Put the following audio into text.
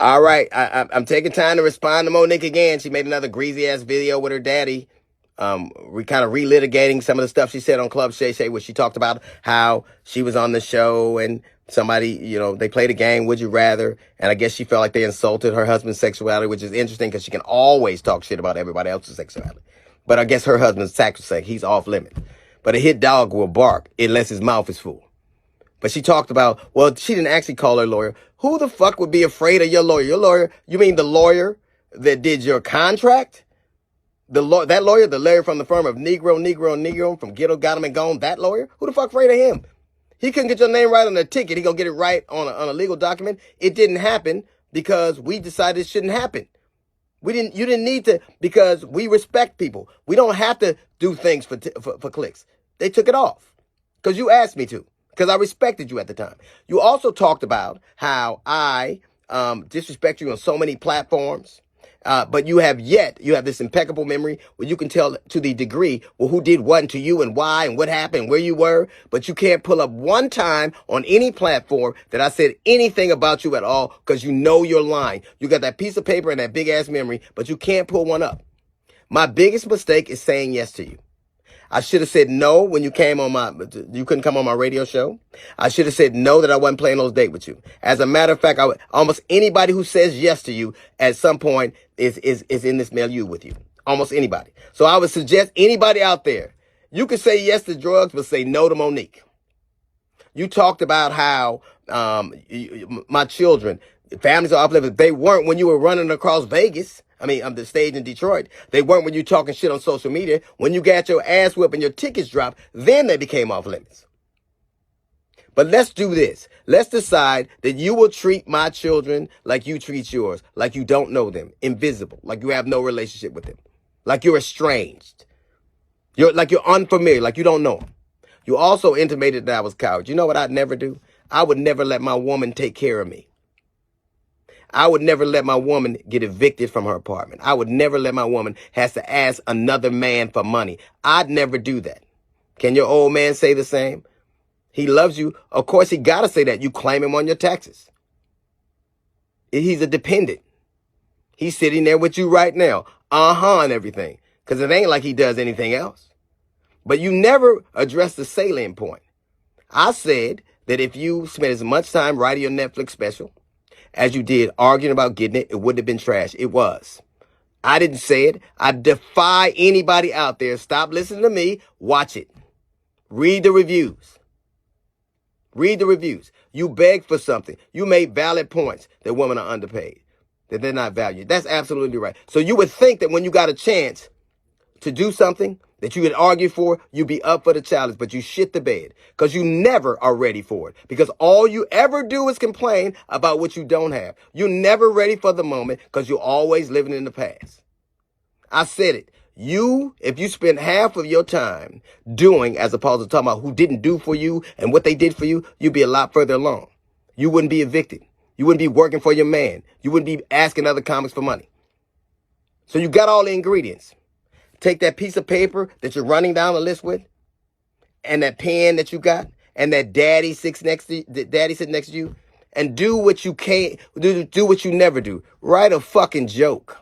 All right, I'm taking time to respond to Monique again. She made another greasy ass video with her daddy. We kind of relitigating some of the stuff she said on Club Shay Shay, where she talked about how she was on the show and somebody, they played a game, Would You Rather? And I guess she felt like they insulted her husband's sexuality, which is interesting because she can always talk shit about everybody else's sexuality. But I guess her husband's sacrosanct. He's off limit. But a hit dog will bark unless his mouth is full. But she talked about, well, she didn't actually call her lawyer. Who the fuck would be afraid of your lawyer? Your lawyer, you mean the lawyer that did your contract? The lawyer from the firm of Negro from Ghetto Got Him and Gone, that lawyer? Who the fuck afraid of him? He couldn't get your name right on the ticket. He gonna get it right on a legal document. It didn't happen because we decided it shouldn't happen. You didn't need to, because we respect people. We don't have to do things for clicks. They took it off because you asked me to, because I respected you at the time. You also talked about how I disrespect you on so many platforms. But you have this impeccable memory where you can tell to the degree, well, who did what to you and why and what happened, where you were. But you can't pull up one time on any platform that I said anything about you at all, because you know you're lying. You got that piece of paper and that big ass memory, but you can't pull one up. My biggest mistake is saying yes to you. I should have said no when you couldn't come on my radio show. I should have said no that I wasn't playing those dates with you. As a matter of fact, almost anybody who says yes to you at some point is in this milieu with you. Almost anybody. So I would suggest anybody out there, you can say yes to drugs, but say no to Monique. You talked about how my children, families are uplifted. They weren't when you were running across Vegas. The stage in Detroit. They weren't when you talking shit on social media. When you got your ass whipped and your tickets dropped, then they became off limits. But let's do this. Let's decide that you will treat my children like you treat yours, like you don't know them, invisible, like you have no relationship with them, like you're estranged, like you're unfamiliar, like you don't know them. You also intimated that I was a coward. You know what I'd never do? I would never let my woman take care of me. I would never let my woman get evicted from her apartment. I would never let my woman has to ask another man for money. I'd never do that. Can your old man say the same? He loves you. Of course, he got to say that. You claim him on your taxes. He's a dependent. He's sitting there with you right now. And everything. Because it ain't like he does anything else. But you never address the salient point. I said that if you spent as much time writing your Netflix special as you did arguing about getting it, it wouldn't have been trash. It was. I didn't say it. I defy anybody out there. Stop listening to me. Watch it. Read the reviews. Read the reviews. You begged for something. You made valid points that women are underpaid, that they're not valued. That's absolutely right. So you would think that when you got a chance to do something that you would argue for, you'd be up for the challenge, but you shit the bed because you never are ready for it, because all you ever do is complain about what you don't have. You're never ready for the moment because you're always living in the past. I said it. If you spend half of your time doing as opposed to talking about who didn't do for you and what they did for you, you'd be a lot further along. You wouldn't be evicted. You wouldn't be working for your man. You wouldn't be asking other comics for money. So you got all the ingredients. Take that piece of paper that you're running down the list with, and that pen that you got, and that daddy sitting next to you, and do what you can't do what you never do. Write a fucking joke.